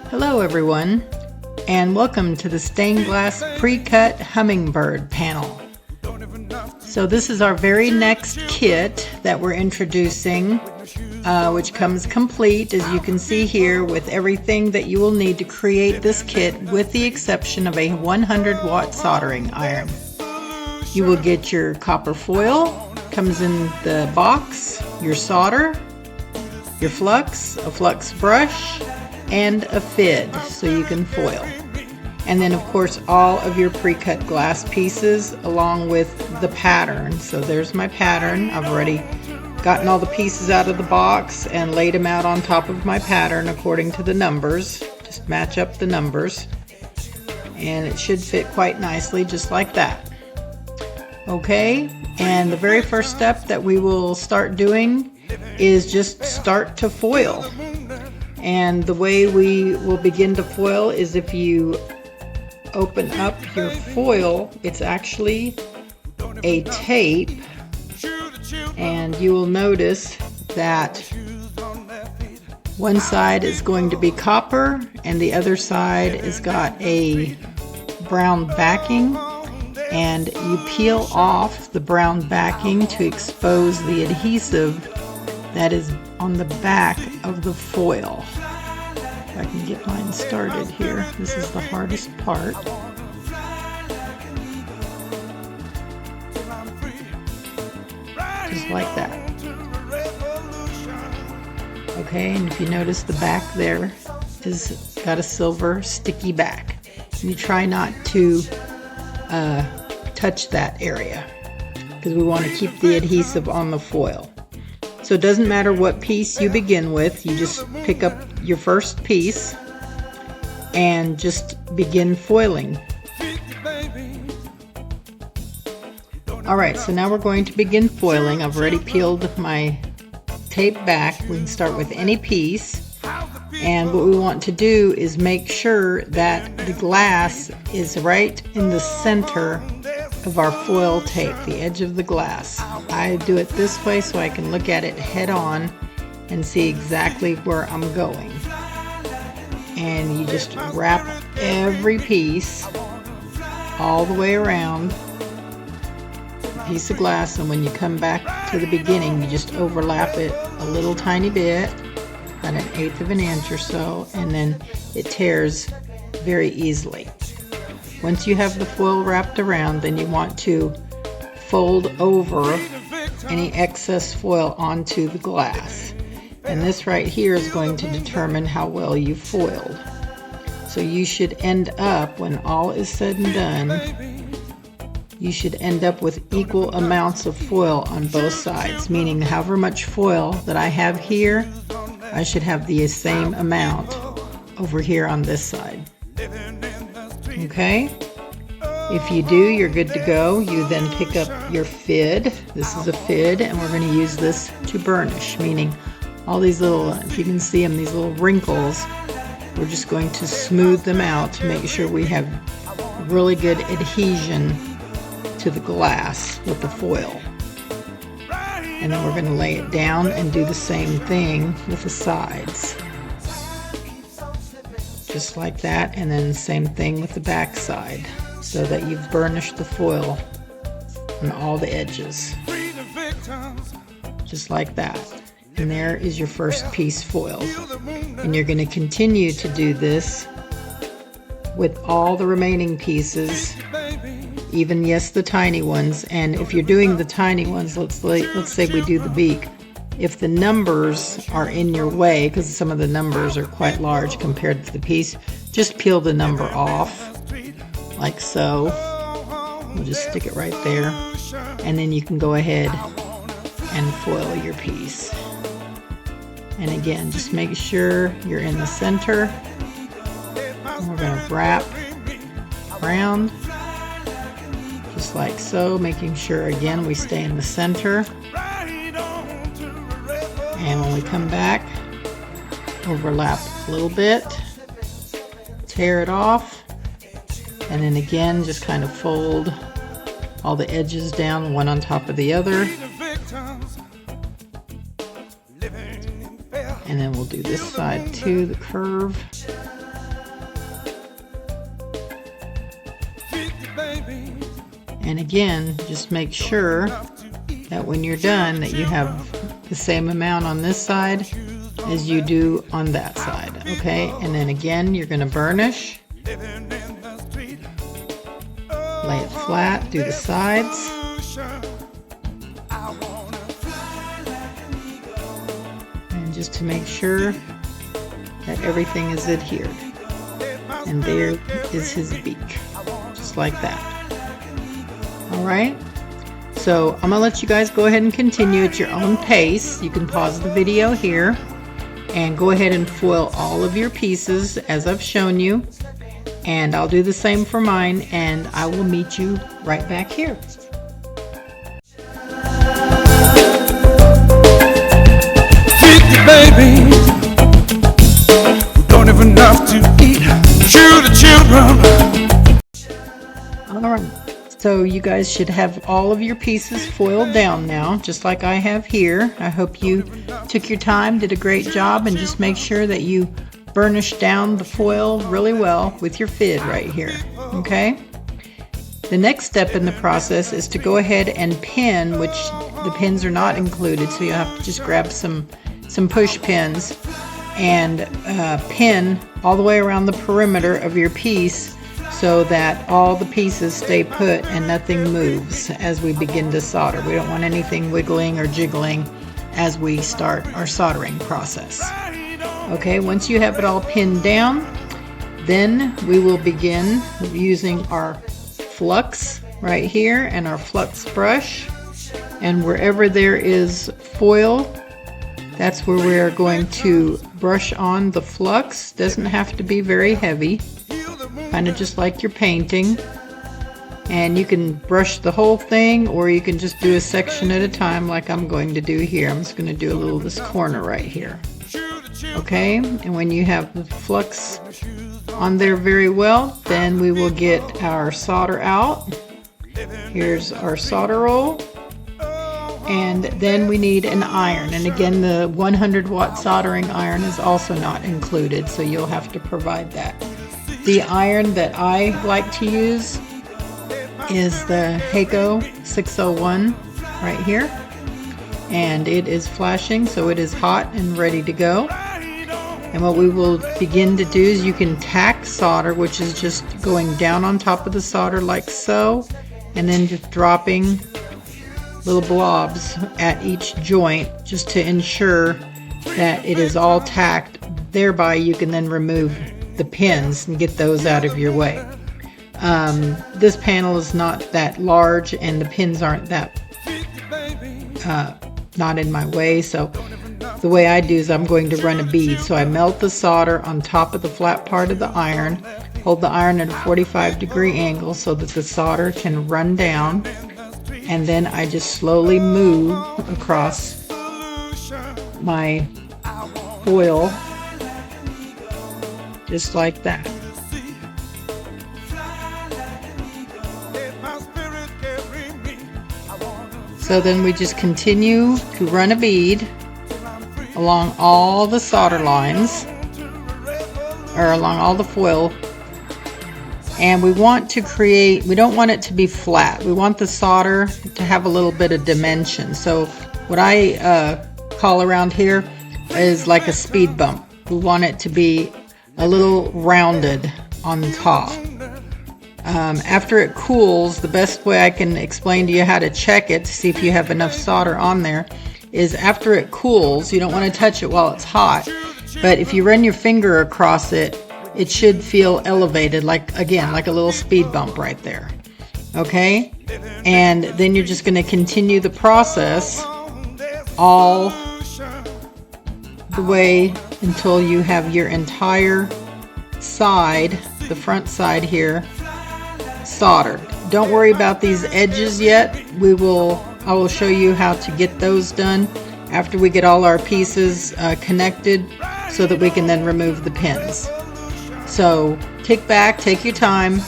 Hello everyone, and welcome to the stained glass pre-cut Hummingbird panel. So this is our very next kit that we're introducing, which comes complete, as you can see here, with everything that you will need to create this kit, with the exception of a 100-watt soldering iron. You will get your copper foil, comes in the box, your solder, your flux, a flux brush, and a fid so you can foil. And then of course all of your pre-cut glass pieces along with the pattern. So there's my pattern. I've already gotten all the pieces out of the box and laid them out on top of my pattern according to the numbers. Just match up the numbers and it should fit quite nicely, just like that. Okay, and the very first step that we will start doing is just start to foil. And the way we will begin to foil is if you open up your foil, it's actually a tape, and you will notice that one side is going to be copper and the other side has got a brown backing, and you peel off the brown backing to expose the adhesive that is on the back of the foil. If I can get mine started here. This is the hardest part. Just like that. Okay, and if you notice, the back there is got a silver sticky back. You try not to touch that area because we want to keep the adhesive on the foil. So it doesn't matter what piece you begin with, you just pick up your first piece and just begin foiling. Alright, so now we're going to begin foiling. I've already peeled my tape back. We can start with any piece, and what we want to do is make sure that the glass is right in the center of our foil tape, the edge of the glass. I do it this way so I can look at it head on and see exactly where I'm going. And you just wrap every piece all the way around a piece of glass, and when you come back to the beginning, you just overlap it a little tiny bit, about 1/8 of an inch or so, and then it tears very easily. Once you have the foil wrapped around, then you want to fold over any excess foil onto the glass. And this right here is going to determine how well you foiled. So you should end up, when all is said and done, you should end up with equal amounts of foil on both sides, meaning however much foil that I have here, I should have the same amount over here on this side. Okay? If you do, you're good to go. You then pick up your fid. This is a fid, and we're going to use this to burnish, meaning all these little, if you can see them, these little wrinkles, we're just going to smooth them out to make sure we have really good adhesion to the glass with the foil. And then we're going to lay it down and do the same thing with the sides. Just like that, and then the same thing with the back side, so that you've burnished the foil on all the edges. Just like that. And there is your first piece foiled. And you're going to continue to do this with all the remaining pieces, even, yes, the tiny ones. And if you're doing the tiny ones, let's say we do the beak. If the numbers are in your way, because some of the numbers are quite large compared to the piece, just peel the number off, like so. We'll just stick it right there. And then you can go ahead and foil your piece. And again, just make sure you're in the center. And we're going to wrap around, just like so, making sure again we stay in the center. And when we come back, overlap a little bit, tear it off, and then again just kind of fold all the edges down one on top of the other. And then we'll do this side too, the curve. And again, just make sure that when you're done that you have the same amount on this side as you do on that side, okay? And then again, you're going to burnish, lay it flat, do the sides. And just to make sure that everything is adhered. And there is his beak, just like that. All right. So I'm gonna let you guys go ahead and continue at your own pace. You can pause the video here and go ahead and foil all of your pieces as I've shown you. And I'll do the same for mine, and I will meet you right back here. Feed the babies who don't even have to eat. Shoot the children. All right. So you guys should have all of your pieces foiled down now, just like I have here. I hope you took your time, did a great job, and just make sure that you burnish down the foil really well with your fid right here, okay? The next step in the process is to go ahead and pin, which the pins are not included, so you'll have to just grab some push pins and pin all the way around the perimeter of your piece, so that all the pieces stay put and nothing moves as we begin to solder. We don't want anything wiggling or jiggling as we start our soldering process. Okay, once you have it all pinned down, then we will begin using our flux right here and our flux brush. And wherever there is foil, that's where we are going to brush on the flux. Doesn't have to be very heavy. Kind of just like you're painting, and you can brush the whole thing, or you can just do a section at a time like I'm going to do here. I'm just going to do a little of this corner right here, okay? And when you have the flux on there very well, then we will get our solder out. Here's our solder roll, and then we need an iron, and again the 100-watt soldering iron is also not included, so you'll have to provide that. The iron that I like to use is the Hakko 601 right here, and it is flashing, so it is hot and ready to go. And what we will begin to do is you can tack solder, which is just going down on top of the solder like so, and then just dropping little blobs at each joint just to ensure that it is all tacked. Thereby you can then remove the pins and get those out of your way. This panel is not that large and the pins aren't that not in my way, so the way I do is I'm going to run a bead. So I melt the solder on top of the flat part of the iron, hold the iron at a 45-degree angle so that the solder can run down, and then I just slowly move across my foil just like that. So then we just continue to run a bead along all the solder lines, or along all the foil, and we want to create, we don't want it to be flat, we want the solder to have a little bit of dimension. So what I call around here is like a speed bump. We want it to be a little rounded on the top. After it cools, the best way I can explain to you how to check it to see if you have enough solder on there is after it cools, you don't want to touch it while it's hot, but if you run your finger across it, it should feel elevated, like, again, like a little speed bump right there. Okay? And then you're just going to continue the process all the way until you have your entire side, the front side here, soldered. don't worry about these edges yet. I will show you how to get those done after we get all our pieces connected, so that we can then remove the pins. So kick back, take your time,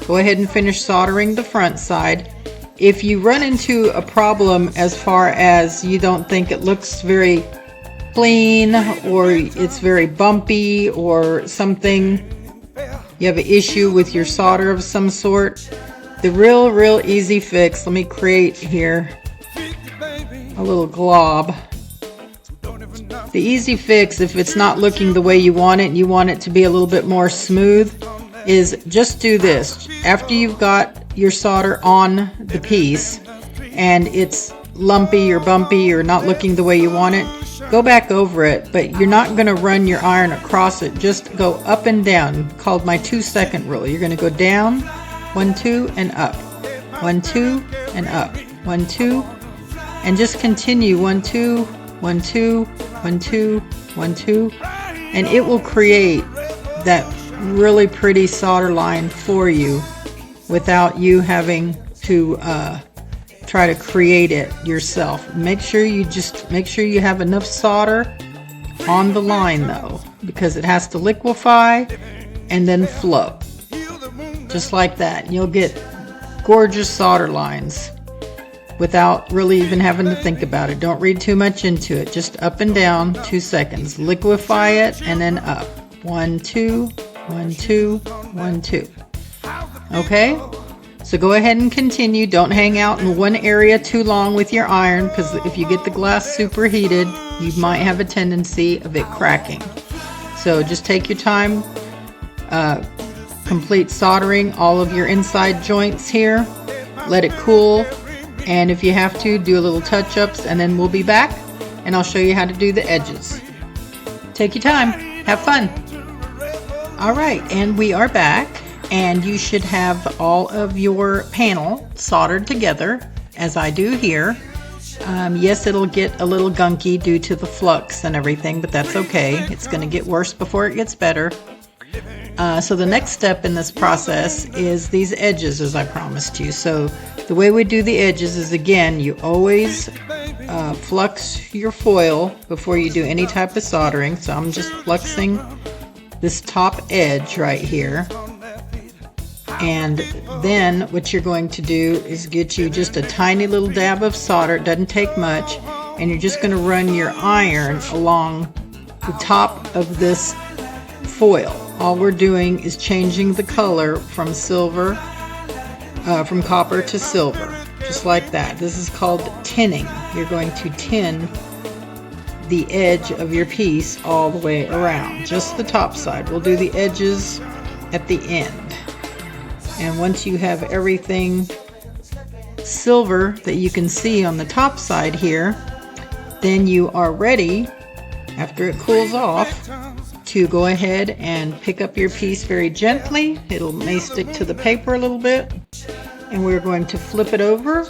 go ahead and finish soldering the front side. If you run into a problem as far as you don't think it looks very clean, or it's very bumpy or something, you have an issue with your solder of some sort, the real easy fix, let me create here a little glob. The easy fix, if it's not looking the way you want it and you want it to be a little bit more smooth, is just do this. After you've got your solder on the piece and it's lumpy or bumpy or not looking the way you want it, go back over it, but you're not going to run your iron across it. Just go up and down, called my 2-second rule. You're going to go down, 1, 2, and up, 1, 2, and up, 1, 2, and just continue 1, 2, 1, 2, 1, 2, 1, 2, and it will create that really pretty solder line for you without you having to try to create it yourself. Make sure you have enough solder on the line though, because it has to liquefy and then flow. Just like that. You'll get gorgeous solder lines without really even having to think about it. Don't read too much into it. Just up and down, 2 seconds. Liquefy it and then up. 1, 2, 1, 2, 1, 2. Okay? So go ahead and continue. Don't hang out in one area too long with your iron, because if you get the glass superheated, you might have a tendency of it cracking. So just take your time. Complete soldering all of your inside joints here. Let it cool. And if you have to, do a little touch-ups, and then we'll be back and I'll show you how to do the edges. Take your time. Have fun. Alright, and we are back, and you should have all of your panel soldered together as I do here. Yes, it'll get a little gunky due to the flux and everything, but that's okay. It's going to get worse before it gets better. So the next step in this process is these edges, as I promised you. So the way we do the edges is, again, you always flux your foil before you do any type of soldering. So I'm just fluxing this top edge right here. And then what you're going to do is get you just a tiny little dab of solder. It doesn't take much. And you're just going to run your iron along the top of this foil. All we're doing is changing the color from silver, from copper to silver, just like that. This is called tinning. You're going to tin the edge of your piece all the way around, just the top side. We'll do the edges at the end. And once you have everything silver that you can see on the top side here, then you are ready, after it cools off, to go ahead and pick up your piece very gently. It may stick to the paper a little bit, and we're going to flip it over,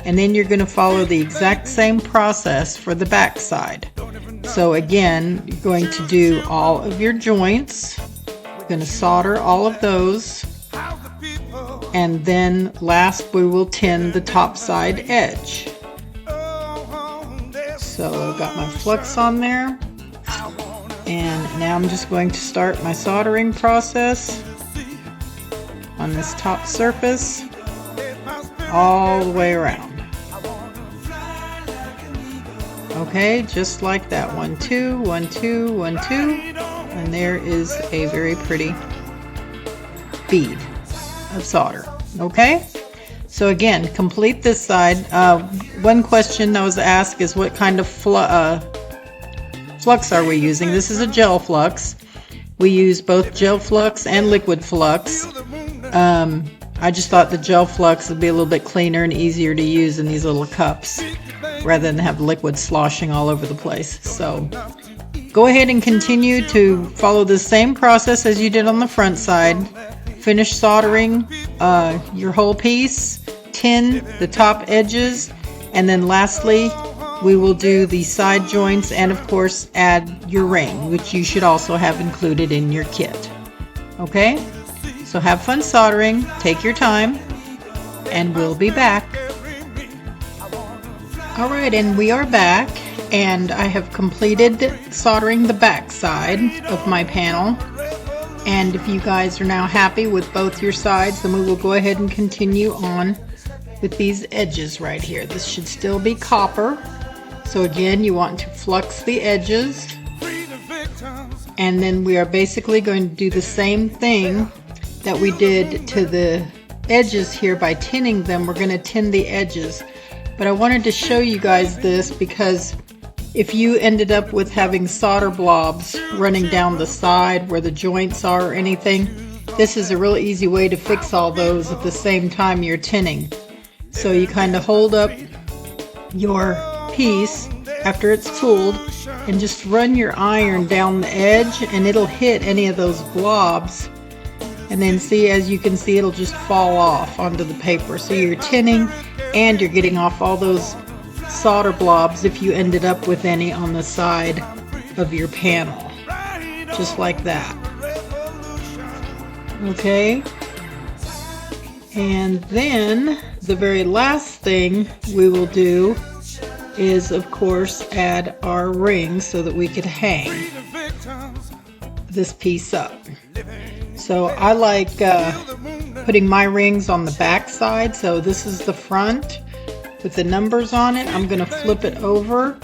and then you're going to follow the exact same process for the back side. So again, you're going to do all of your joints. You're going to solder all of those, and then last we will tin the top side edge. So I've got my flux on there. And now I'm just going to start my soldering process on this top surface all the way around. Okay, just like that. 1, 2, 1, 2, 1, 2. And there is a very pretty bead of solder. Okay? So again, complete this side. One question I was asked is, what kind of flux are we using? This is a gel flux. We use both gel flux and liquid flux. I just thought the gel flux would be a little bit cleaner and easier to use in these little cups rather than have liquid sloshing all over the place. So go ahead and continue to follow the same process as you did on the front side. Finish soldering your whole piece, tin the top edges, and then lastly we will do the side joints and of course add your ring, which you should also have included in your kit. Okay? So have fun soldering, take your time, and we'll be back. Alright, and we are back, and I have completed soldering the back side of my panel. And if you guys are now happy with both your sides, then we will go ahead and continue on with these edges right here. This should still be copper. So again, you want to flux the edges. And then we are basically going to do the same thing that we did to the edges here by tinning them. We're going to tin the edges. But I wanted to show you guys this because if you ended up with having solder blobs running down the side where the joints are or anything, this is a really easy way to fix all those at the same time you're tinning. So you kind of hold up your piece after it's cooled and just run your iron down the edge and it'll hit any of those blobs. And then see, as you can see, it'll just fall off onto the paper. So you're tinning and you're getting off all those solder blobs if you ended up with any on the side of your panel. Just like that. Okay. And then the very last thing we will do is, of course, add our ring so that we could hang this piece up. So I like putting my rings on the back side. So this is the front with the numbers on it. I'm going to flip it over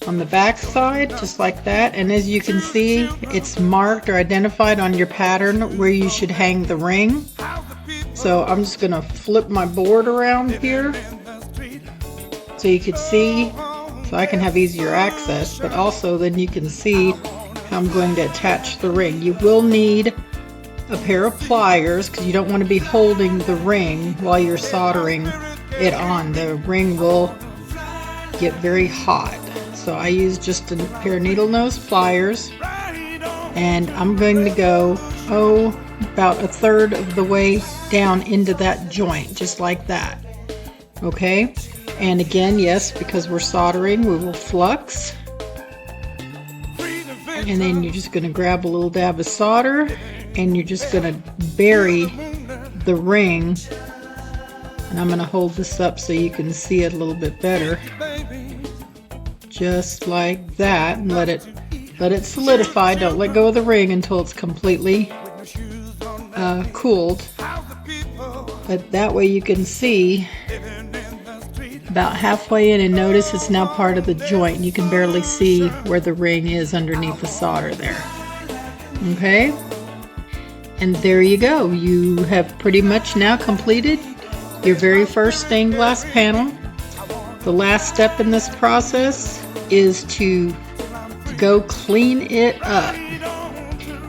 on the back side just like that. And as you can see, it's marked or identified on your pattern where you should hang the ring. So I'm just going to flip my board around here so you can see, so I can have easier access, but also then you can see how I'm going to attach the ring. You will need a pair of pliers because you don't want to be holding the ring while you're soldering it on. The ring will get very hot. So I use just a pair of needle nose pliers, and I'm going to go about 1/3 of the way down into that joint, just like that. Okay, and again, yes, because we're soldering, we will flux. And then you're just going to grab a little dab of solder and you're just going to bury the ring. And I'm going to hold this up so you can see it a little bit better. Just like that, and let it solidify. Don't let go of the ring until it's completely cooled. But that way you can see about halfway in, and notice it's now part of the joint. You can barely see where the ring is underneath the solder there. Okay, and there you go. You have pretty much now completed your very first stained glass panel. The last step in this process is to go clean it up.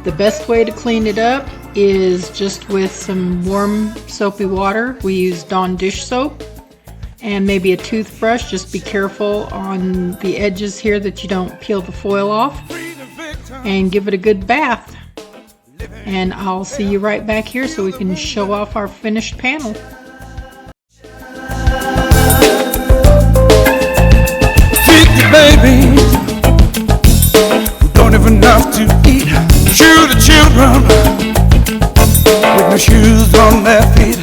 The best way to clean it up is just with some warm soapy water. We use Dawn dish soap. And maybe a toothbrush. Just be careful on the edges here that you don't peel the foil off. And give it a good bath. And I'll see you right back here so we can show off our finished panel. 50 babies who don't even have to eat. Shoot the children with no shoes on their feet.